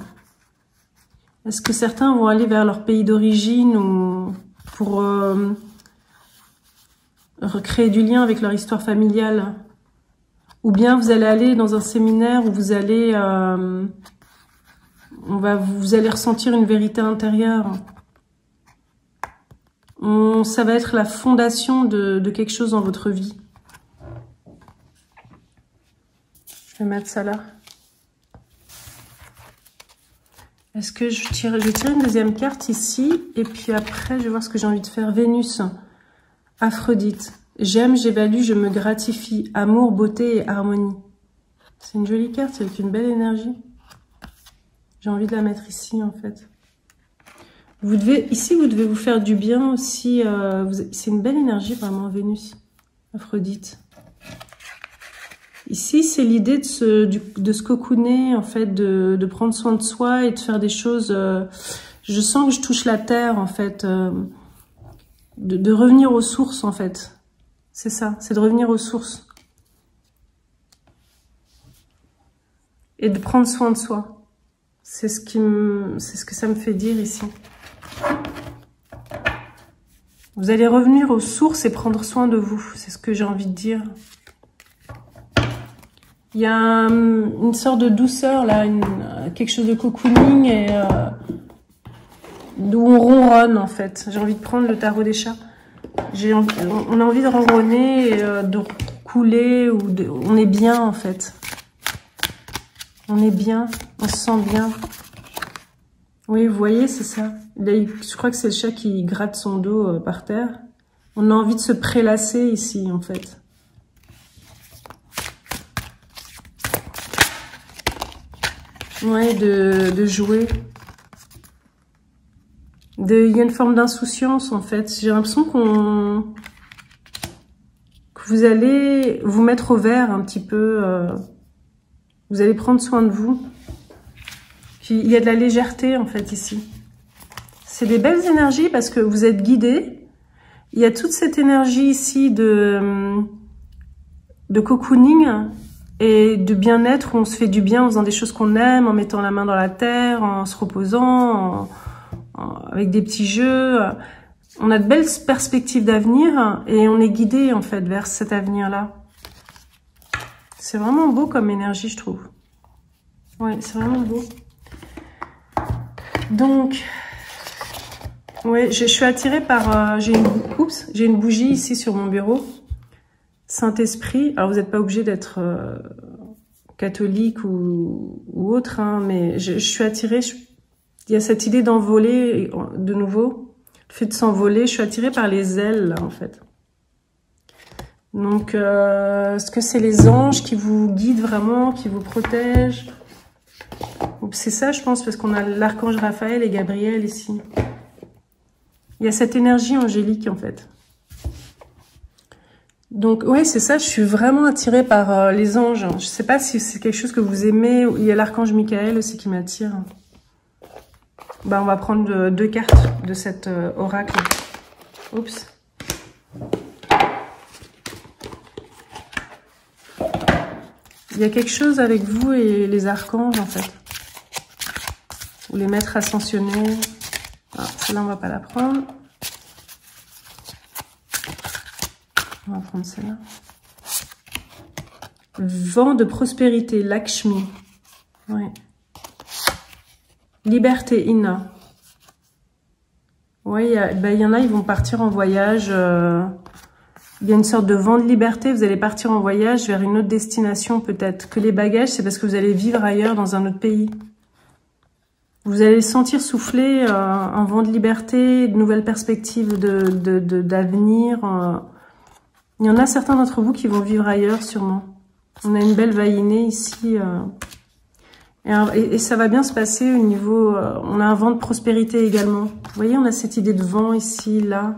Est-ce que certains vont aller vers leur pays d'origine ou pour recréer du lien avec leur histoire familiale? Ou bien vous allez aller dans un séminaire où vous allez, vous allez ressentir une vérité intérieure. Ça va être la fondation de quelque chose dans votre vie. Je vais mettre ça là. Est-ce que je vais tirer une deuxième carte ici, et puis après, je vais voir ce que j'ai envie de faire. Vénus, Aphrodite. J'aime, j'évalue, je me gratifie. Amour, beauté et harmonie. C'est une jolie carte avec une belle énergie. J'ai envie de la mettre ici, en fait. Ici, vous devez vous faire du bien aussi. C'est une belle énergie, vraiment, Vénus, Aphrodite. Ici, c'est l'idée de se cocooner, en fait, de prendre soin de soi et de faire des choses... je sens que je touche la terre, en fait. De revenir aux sources, en fait. C'est ça, c'est de revenir aux sources. Et de prendre soin de soi. C'est ce que ça me fait dire ici. Vous allez revenir aux sources et prendre soin de vous. C'est ce que j'ai envie de dire. Il y a une sorte de douceur là, quelque chose de cocooning et d'où on ronronne en fait. J'ai envie de prendre le tarot des chats. On a envie de ronronner, de couler, on est bien en fait. On est bien, on se sent bien. Oui, vous voyez, c'est ça. Là, je crois que c'est le chat qui gratte son dos par terre. On a envie de se prélasser ici en fait. Ouais, de jouer. Il y a une forme d'insouciance, en fait. J'ai l'impression que vous allez vous mettre au vert un petit peu. Vous allez prendre soin de vous. Puis, il y a de la légèreté, en fait, ici. C'est des belles énergies parce que vous êtes guidés. Il y a toute cette énergie ici de cocooning et de bien-être où on se fait du bien en faisant des choses qu'on aime, en mettant la main dans la terre, en se reposant, avec des petits jeux. On a de belles perspectives d'avenir et on est guidé en fait vers cet avenir-là. C'est vraiment beau comme énergie, je trouve. Ouais, c'est vraiment beau. Donc, ouais, je suis attirée par... j'ai une bougie ici sur mon bureau. Saint-Esprit. Alors, vous n'êtes pas obligé d'être catholique ou autre, hein, mais je suis attirée... Il y a cette idée d'envoler de nouveau, le fait de s'envoler. Je suis attirée par les ailes, là, en fait. Donc, est-ce que c'est les anges qui vous guident vraiment, qui vous protègent? C'est ça, je pense, parce qu'on a l'archange Raphaël et Gabriel ici. Il y a cette énergie angélique, en fait. Donc, ouais, c'est ça, je suis vraiment attirée par les anges. Je sais pas si c'est quelque chose que vous aimez. Il y a l'archange Michael aussi qui m'attire. Bah, on va prendre deux cartes de cet oracle. Oups. Il y a quelque chose avec vous et les archanges, en fait. Ou les maîtres ascensionnés. Ah, celle-là, on va pas la prendre. On va prendre celle-là. Vent de prospérité, Lakshmi. Ouais. Liberté, Inna. Oui, il y en a, ils vont partir en voyage. Il y a une sorte de vent de liberté. Vous allez partir en voyage vers une autre destination peut-être. Que les bagages, c'est parce que vous allez vivre ailleurs dans un autre pays. Vous allez sentir souffler un vent de liberté, de nouvelles perspectives d'avenir. Il y en a certains d'entre vous qui vont vivre ailleurs sûrement. On a une belle vaïnée ici. Et ça va bien se passer au niveau... on a un vent de prospérité également. Vous voyez, on a cette idée de vent ici, là,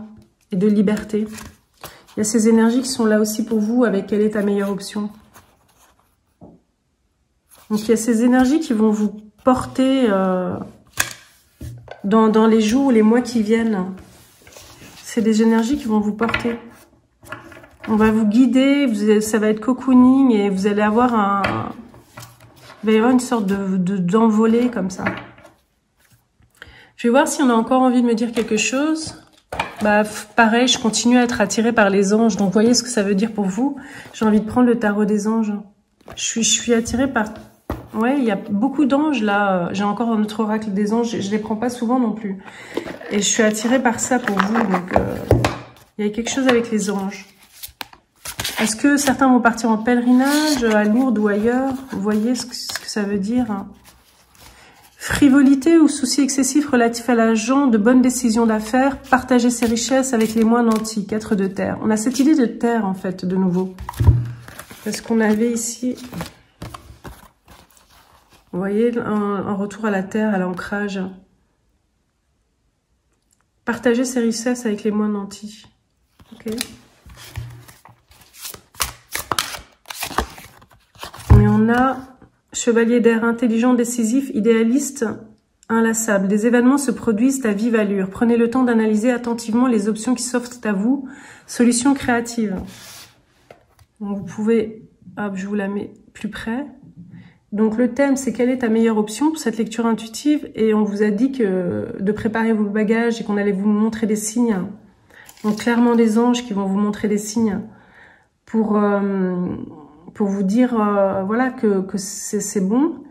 et de liberté. Il y a ces énergies qui sont là aussi pour vous, avec quelle est ta meilleure option. Donc il y a ces énergies qui vont vous porter dans les jours ou les mois qui viennent. C'est des énergies qui vont vous porter. On va vous guider, ça va être cocooning et vous allez avoir il va y avoir une sorte d'envolée comme ça. Je vais voir si on a encore envie de me dire quelque chose. Bah, pareil, je continue à être attirée par les anges. Donc, voyez ce que ça veut dire pour vous. J'ai envie de prendre le tarot des anges. Je suis attirée par Ouais, il y a beaucoup d'anges là. J'ai encore un autre oracle des anges. Je les prends pas souvent non plus. Et je suis attirée par ça pour vous. Donc, il y a quelque chose avec les anges. Est-ce que certains vont partir en pèlerinage à Lourdes ou ailleurs? Vous voyez ce que ça veut dire? Frivolité ou soucis excessifs relatifs à l'argent, de bonnes décisions d'affaires, partager ses richesses avec les moins nantis, 4 de terre. On a cette idée de terre, en fait, de nouveau. Parce qu'on avait ici, vous voyez, un retour à la terre, à l'ancrage. Partager ses richesses avec les moins nantis. Ok. Et on a... Chevalier d'air intelligent, décisif, idéaliste, inlassable. Des événements se produisent à vive allure. Prenez le temps d'analyser attentivement les options qui s'offrent à vous. Solution créative. Donc vous pouvez... Hop, je vous la mets plus près. Donc le thème, c'est quelle est ta meilleure option pour cette lecture intuitive. Et on vous a dit que de préparer vos bagages et qu'on allait vous montrer des signes. Donc clairement des anges qui vont vous montrer des signes pour vous dire voilà que c'est bon.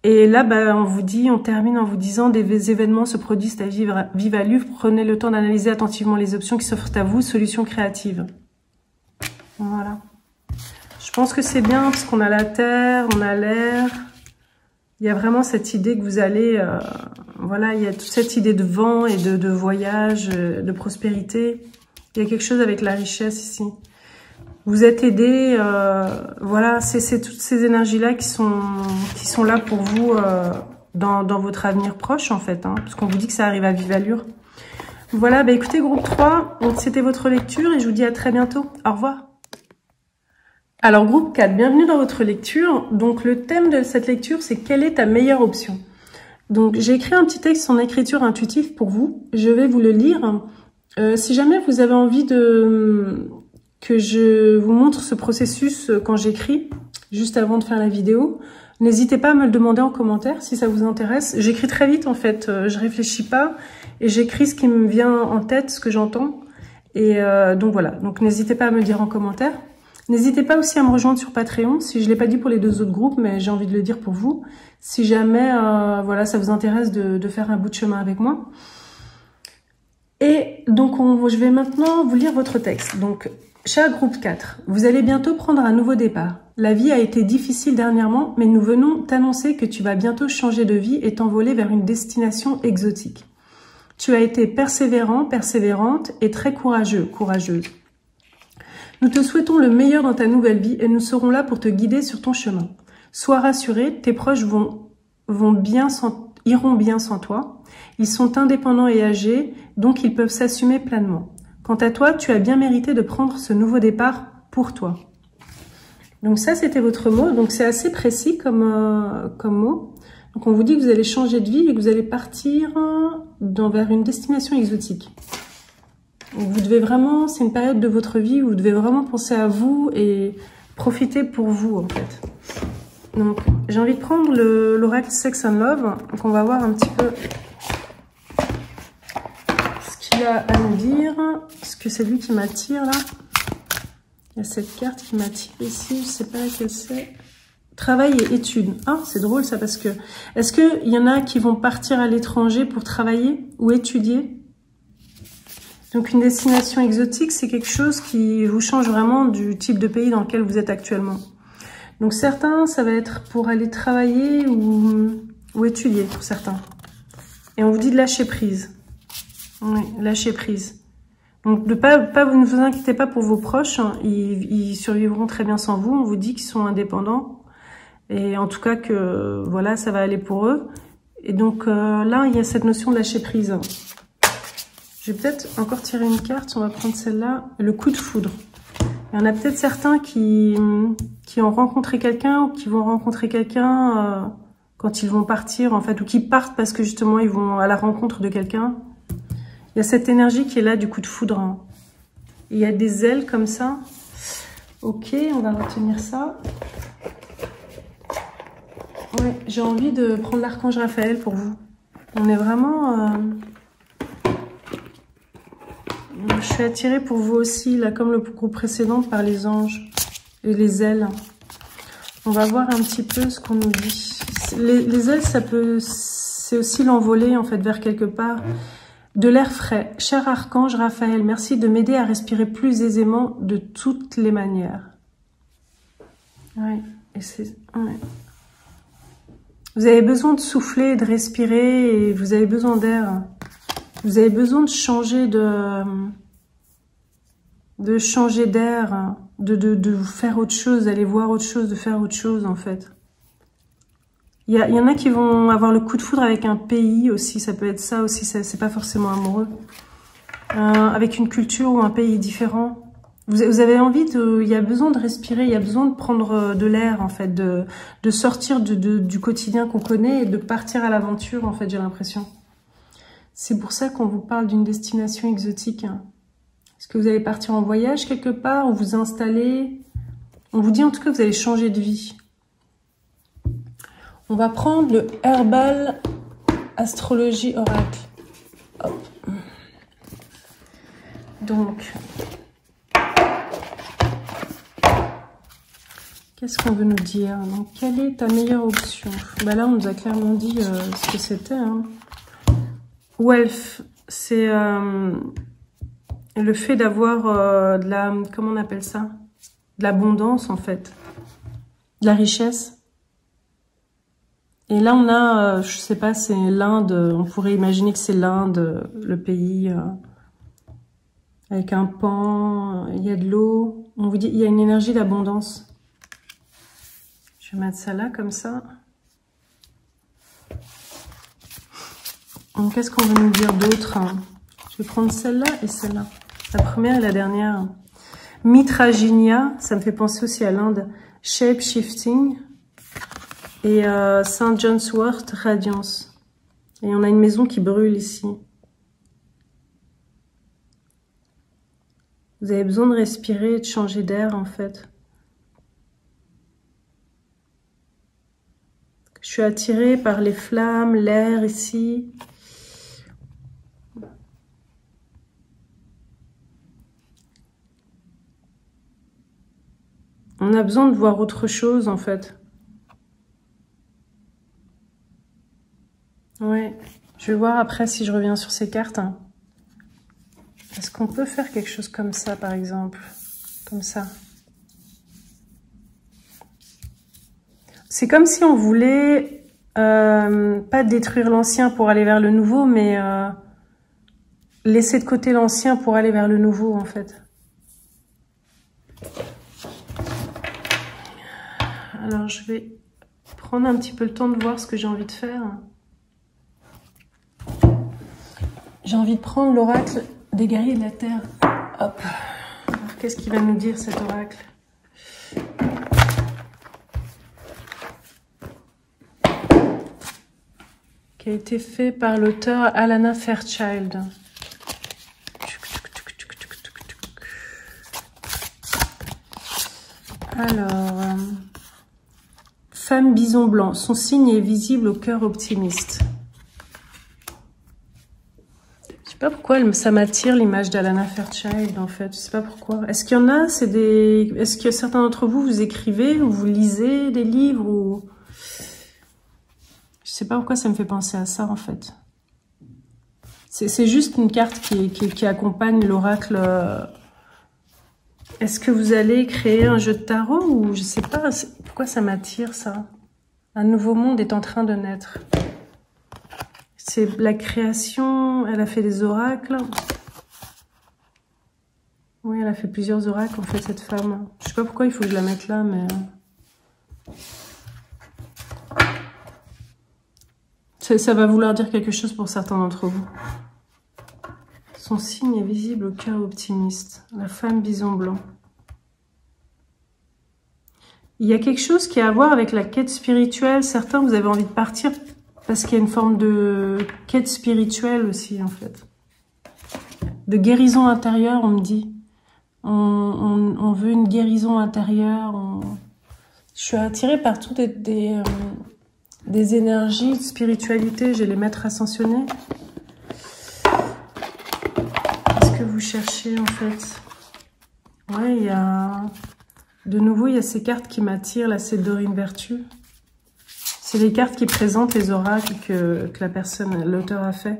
Et là, on vous dit, on termine en vous disant des événements se produisent à vive allure. Prenez le temps d'analyser attentivement les options qui s'offrent à vous. Solution créative. Voilà. Je pense que c'est bien parce qu'on a la terre, on a l'air. Il y a vraiment cette idée que vous allez... voilà, il y a toute cette idée de vent et de voyage, de prospérité. Il y a quelque chose avec la richesse ici. Vous êtes aidé, voilà, c'est toutes ces énergies-là qui sont là pour vous dans votre avenir proche, en fait, hein, parce qu'on vous dit que ça arrive à vive allure. Voilà, écoutez, groupe 3, c'était votre lecture et je vous dis à très bientôt. Au revoir. Alors, groupe 4, bienvenue dans votre lecture. Donc, le thème de cette lecture, c'est quelle est ta meilleure option? Donc, j'ai écrit un petit texte en écriture intuitive pour vous. Je vais vous le lire. Si jamais vous avez envie que je vous montre ce processus quand j'écris, juste avant de faire la vidéo. N'hésitez pas à me le demander en commentaire si ça vous intéresse. J'écris très vite en fait, je réfléchis pas et j'écris ce qui me vient en tête, ce que j'entends. Et donc voilà, donc n'hésitez pas à me le dire en commentaire. N'hésitez pas aussi à me rejoindre sur Patreon, si je l'ai pas dit pour les 2 autres groupes, mais j'ai envie de le dire pour vous. Si jamais voilà, ça vous intéresse de faire un bout de chemin avec moi. Et donc je vais maintenant vous lire votre texte. Donc, cher groupe 4, vous allez bientôt prendre un nouveau départ. La vie a été difficile dernièrement, mais nous venons t'annoncer que tu vas bientôt changer de vie et t'envoler vers une destination exotique. Tu as été persévérant, persévérante et très courageux, courageuse. Nous te souhaitons le meilleur dans ta nouvelle vie et nous serons là pour te guider sur ton chemin. Sois rassuré, tes proches iront bien sans toi. Ils sont indépendants et âgés, donc ils peuvent s'assumer pleinement. Quant à toi, tu as bien mérité de prendre ce nouveau départ pour toi. Donc ça, c'était votre mot. Donc c'est assez précis comme mot. Donc on vous dit que vous allez changer de vie et que vous allez partir vers une destination exotique. Donc vous devez vraiment, c'est une période de votre vie où vous devez vraiment penser à vous et profiter pour vous en fait. Donc j'ai envie de prendre l'oracle Sex and Love. Donc on va voir un petit peu à nous dire, parce que c'est lui qui m'attire là. Il y a cette carte qui m'attire ici, je sais pas laquelle c'est. Travail et études. Ah, c'est drôle ça parce que... Est-ce qu'il y en a qui vont partir à l'étranger pour travailler ou étudier? Donc une destination exotique, c'est quelque chose qui vous change vraiment du type de pays dans lequel vous êtes actuellement. Donc certains, ça va être pour aller travailler ou étudier pour certains. Et on vous dit de lâcher prise. Oui, lâcher prise. Donc, ne vous inquiétez pas pour vos proches, hein, ils survivront très bien sans vous. On vous dit qu'ils sont indépendants. Et en tout cas que, voilà, ça va aller pour eux. Et donc, là, il y a cette notion de lâcher prise. Je vais peut-être encore tirer une carte. On va prendre celle-là. Le coup de foudre. Il y en a peut-être certains qui ont rencontré quelqu'un ou qui vont rencontrer quelqu'un quand ils vont partir, en fait, ou qui partent parce que justement, ils vont à la rencontre de quelqu'un. Il y a cette énergie qui est là du coup de foudre. Hein. Il y a des ailes comme ça. Ok, on va retenir ça. Ouais, j'ai envie de prendre l'archange Raphaël pour vous. On est vraiment... Je suis attirée pour vous aussi, là, comme le groupe précédent, par les anges et les ailes. On va voir un petit peu ce qu'on nous dit. Les ailes, c'est aussi l'envoler en fait vers quelque part. De l'air frais. Cher archange Raphaël, merci de m'aider à respirer plus aisément de toutes les manières. Oui, et c'est... Ouais. Vous avez besoin de souffler, de respirer, et vous avez besoin d'air. Vous avez besoin de changer d'air, de faire autre chose, d'aller voir autre chose, de faire autre chose en fait. Il y en a qui vont avoir le coup de foudre avec un pays aussi, ça peut être ça aussi, c'est pas forcément amoureux. Avec une culture ou un pays différent. Vous avez envie de... Il y a besoin de respirer, il y a besoin de prendre de l'air en fait, de sortir du quotidien qu'on connaît et de partir à l'aventure en fait, j'ai l'impression. C'est pour ça qu'on vous parle d'une destination exotique. Est-ce que vous allez partir en voyage quelque part ou vous installer? On vous dit en tout cas que vous allez changer de vie. On va prendre le Herbal Astrologie Oracle. Hop. Donc, qu'est-ce qu'on veut nous dire? Donc, quelle est ta meilleure option? Bah là, on nous a clairement dit ce que c'était. Hein. Wealth, c'est le fait d'avoir de la... Comment on appelle ça? De l'abondance, en fait. De la richesse. Et là, on a, je sais pas, c'est l'Inde. On pourrait imaginer que c'est l'Inde, le pays avec un pan. Il y a de l'eau. On vous dit, il y a une énergie d'abondance. Je vais mettre ça là, comme ça. Qu'est-ce qu'on veut nous dire d'autre? Je vais prendre celle-là et celle-là. La première et la dernière. Mitrajinia, ça me fait penser aussi à l'Inde. Shape Shifting. Et Saint John's Wort, Radiance. Et on a une maison qui brûle ici. Vous avez besoin de respirer et de changer d'air, en fait. Je suis attirée par les flammes, l'air ici. On a besoin de voir autre chose, en fait. Ouais, je vais voir après si je reviens sur ces cartes. Hein. Est-ce qu'on peut faire quelque chose comme ça, par exemple? Comme ça. C'est comme si on voulait pas détruire l'ancien pour aller vers le nouveau, mais laisser de côté l'ancien pour aller vers le nouveau, en fait. Alors, je vais prendre un petit peu le temps de voir ce que j'ai envie de faire. J'ai envie de prendre l'oracle des guerriers de la Terre. Hop. Alors, qu'est-ce qu'il va nous dire, cet oracle? Qui a été fait par l'auteur Alana Fairchild. Alors, femme bison blanc. Son signe est visible au cœur optimiste. Je sais pas pourquoi ça m'attire l'image d'Alana Fairchild en fait. Je sais pas pourquoi. Est-ce qu'il y en a? Est-ce que certains d'entre vous vous écrivez ou vous lisez des livres ou... Je sais pas pourquoi ça me fait penser à ça en fait. C'est juste une carte qui accompagne l'oracle. Est-ce que vous allez créer un jeu de tarot ou je sais pas pourquoi ça m'attire ça. Un nouveau monde est en train de naître. C'est la création, elle a fait des oracles. Oui, elle a fait plusieurs oracles en fait cette femme. Je sais pas pourquoi il faut que je la mette là, mais... Ça va vouloir dire quelque chose pour certains d'entre vous. Son signe est visible au cœur optimiste. La femme bison blanc. Il y a quelque chose qui a à voir avec la quête spirituelle. Certains, vous avez envie de partir parce qu'il y a une forme de quête spirituelle aussi, en fait. De guérison intérieure, on me dit. On veut une guérison intérieure. Je suis attirée par toutes des énergies de spiritualité. J'ai les maîtres ascensionnés. Qu'est-ce que vous cherchez, en fait? Ouais, il y a De nouveau, il y a ces cartes qui m'attirent. Là, c'est Dorine Vertu. C'est les cartes qui présentent les oracles que la personne, l'auteur a fait.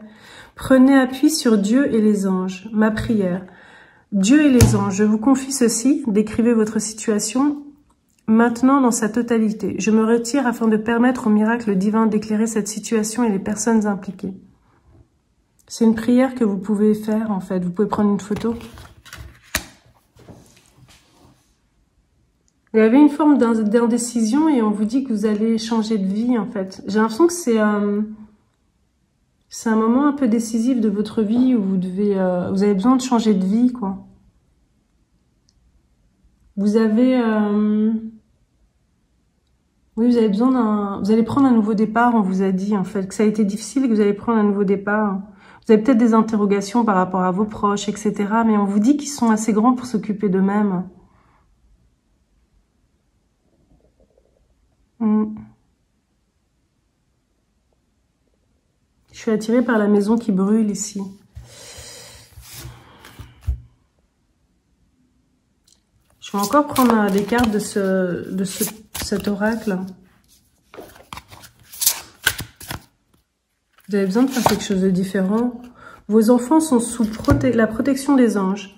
Prenez appui sur Dieu et les anges. Ma prière. Dieu et les anges, je vous confie ceci. Décrivez votre situation maintenant dans sa totalité. Je me retire afin de permettre au miracle divin d'éclairer cette situation et les personnes impliquées. C'est une prière que vous pouvez faire, en fait. Vous pouvez prendre une photo. Il y avait une forme d'indécision et on vous dit que vous allez changer de vie, en fait. J'ai l'impression que c'est un moment un peu décisif de votre vie où vous avez besoin de changer de vie, quoi. Vous avez... oui, vous avez besoin vous allez prendre un nouveau départ, on vous a dit, en fait, que ça a été difficile et que vous allez prendre un nouveau départ. Vous avez peut-être des interrogations par rapport à vos proches, etc. Mais on vous dit qu'ils sont assez grands pour s'occuper d'eux-mêmes. Je suis attirée par la maison qui brûle ici. Je vais encore prendre des cartes de cet oracle. Vous avez besoin de faire quelque chose de différent. Vos enfants sont sous la protection des anges.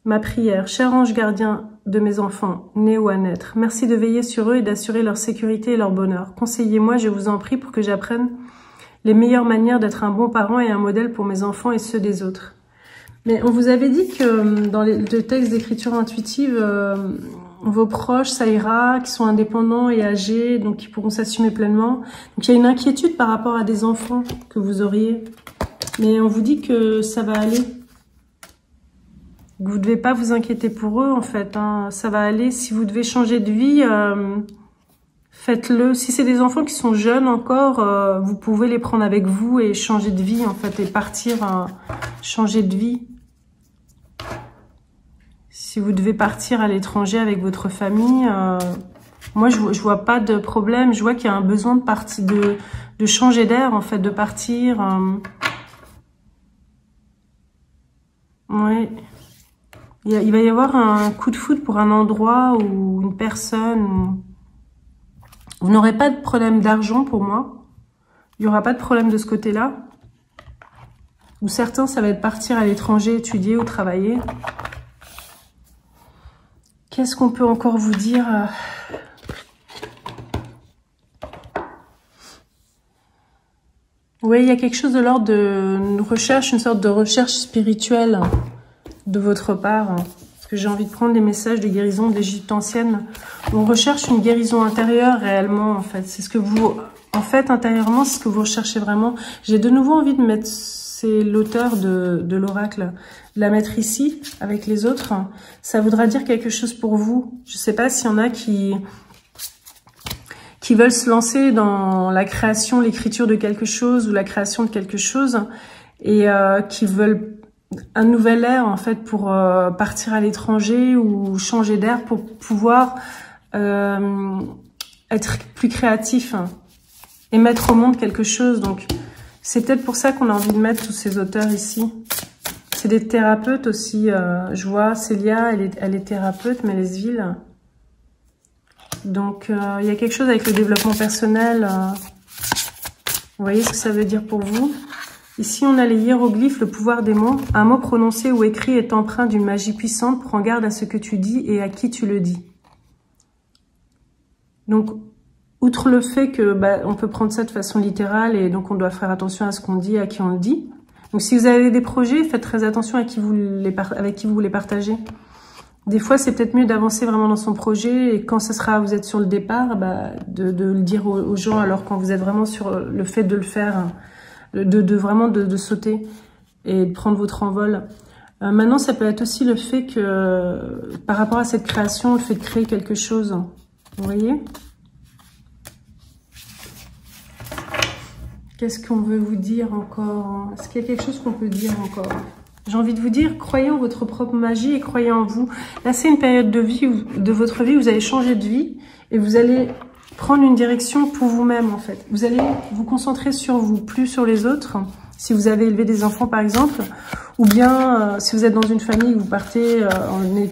Ma prière, cher ange gardien de mes enfants, nés ou à naître, merci de veiller sur eux et d'assurer leur sécurité et leur bonheur. Conseillez-moi, je vous en prie, pour que j'apprenne les meilleures manières d'être un bon parent et un modèle pour mes enfants et ceux des autres. Mais on vous avait dit que dans le texte d'écriture intuitive, vos proches, ça ira, qui sont indépendants et âgés, donc qui pourront s'assumer pleinement. Donc il y a une inquiétude par rapport à des enfants que vous auriez. Mais on vous dit que ça va aller. Vous ne devez pas vous inquiéter pour eux, en fait. Hein. Ça va aller. Si vous devez changer de vie, faites-le. Si c'est des enfants qui sont jeunes encore, vous pouvez les prendre avec vous et changer de vie, en fait, et partir, changer de vie. Si vous devez partir à l'étranger avec votre famille, moi, je vois pas de problème. Je vois qu'il y a un besoin de changer d'air, en fait, de partir. Oui. Il va y avoir un coup de foudre pour un endroit ou une personne. Vous n'aurez pas de problème d'argent pour moi. Il n'y aura pas de problème de ce côté-là. Ou certains, ça va être partir à l'étranger, étudier ou travailler. Qu'est-ce qu'on peut encore vous dire? Oui, il y a quelque chose de l'ordre de recherche, une sorte de recherche spirituelle de votre part. Parce que j'ai envie de prendre les messages de guérison de l'Égypte ancienne. On recherche une guérison intérieure réellement, en fait. C'est ce que vous... En fait, intérieurement, c'est ce que vous recherchez vraiment. J'ai de nouveau envie de mettre... C'est l'auteur de l'oracle. De la mettre ici, avec les autres. Ça voudra dire quelque chose pour vous. Je ne sais pas s'il y en a qui veulent se lancer dans la création, l'écriture de quelque chose ou la création de quelque chose et qui veulent un nouvel air en fait pour partir à l'étranger ou changer d'air pour pouvoir être plus créatif et mettre au monde quelque chose. Donc c'est peut-être pour ça qu'on a envie de mettre tous ces auteurs ici. C'est des thérapeutes aussi. Je vois Célia, elle est thérapeute, Mélesville. Donc, il y a quelque chose avec le développement personnel. Vous voyez ce que ça veut dire pour vous? Ici, on a les hiéroglyphes, le pouvoir des mots. Un mot prononcé ou écrit est empreint d'une magie puissante. Prends garde à ce que tu dis et à qui tu le dis. Donc, outre le fait que on peut prendre ça de façon littérale et donc on doit faire attention à ce qu'on dit, à qui on le dit. Donc, si vous avez des projets, faites très attention avec qui vous les partagez. Des fois, c'est peut-être mieux d'avancer vraiment dans son projet et quand vous êtes sur le départ, de le dire aux gens. Alors quand vous êtes vraiment sur le fait de le faire, vraiment de sauter et de prendre votre envol. Maintenant, ça peut être aussi le fait que, par rapport à cette création, le fait de créer quelque chose. Vous voyez? Qu'est-ce qu'on veut vous dire encore? Est-ce qu'il y a quelque chose qu'on peut dire encore? J'ai envie de vous dire, croyez en votre propre magie et croyez en vous. Là, c'est une période de votre vie où vous allez changer de vie et vous allez prendre une direction pour vous-même, en fait. Vous allez vous concentrer sur vous, plus sur les autres. Si vous avez élevé des enfants, par exemple, ou bien si vous êtes dans une famille, vous partez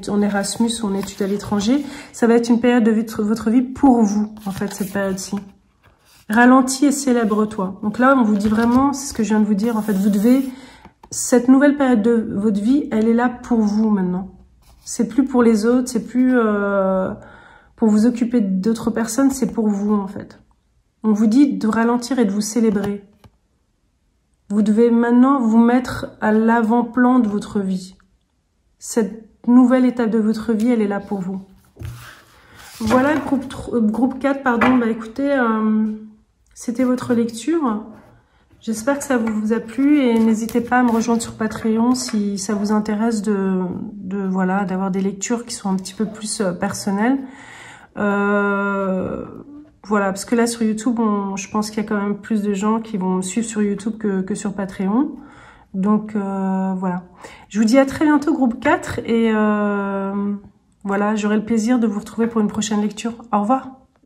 en Erasmus ou en études à l'étranger, ça va être une période de votre vie pour vous, en fait, cette période-ci. Ralentis et célèbre-toi. Donc là, on vous dit vraiment, c'est ce que je viens de vous dire, en fait, vous devez... Cette nouvelle période de votre vie, elle est là pour vous maintenant. C'est plus pour les autres, c'est plus pour vous occuper d'autres personnes, c'est pour vous en fait. On vous dit de ralentir et de vous célébrer. Vous devez maintenant vous mettre à l'avant-plan de votre vie. Cette nouvelle étape de votre vie, elle est là pour vous. Voilà, groupe 4, pardon. Bah écoutez, c'était votre lecture. J'espère que ça vous a plu et n'hésitez pas à me rejoindre sur Patreon si ça vous intéresse voilà, d'avoir des lectures qui sont un petit peu plus personnelles. Voilà, parce que là sur YouTube, je pense qu'il y a quand même plus de gens qui vont me suivre sur YouTube que sur Patreon. Donc voilà. Je vous dis à très bientôt groupe 4 et voilà, j'aurai le plaisir de vous retrouver pour une prochaine lecture. Au revoir.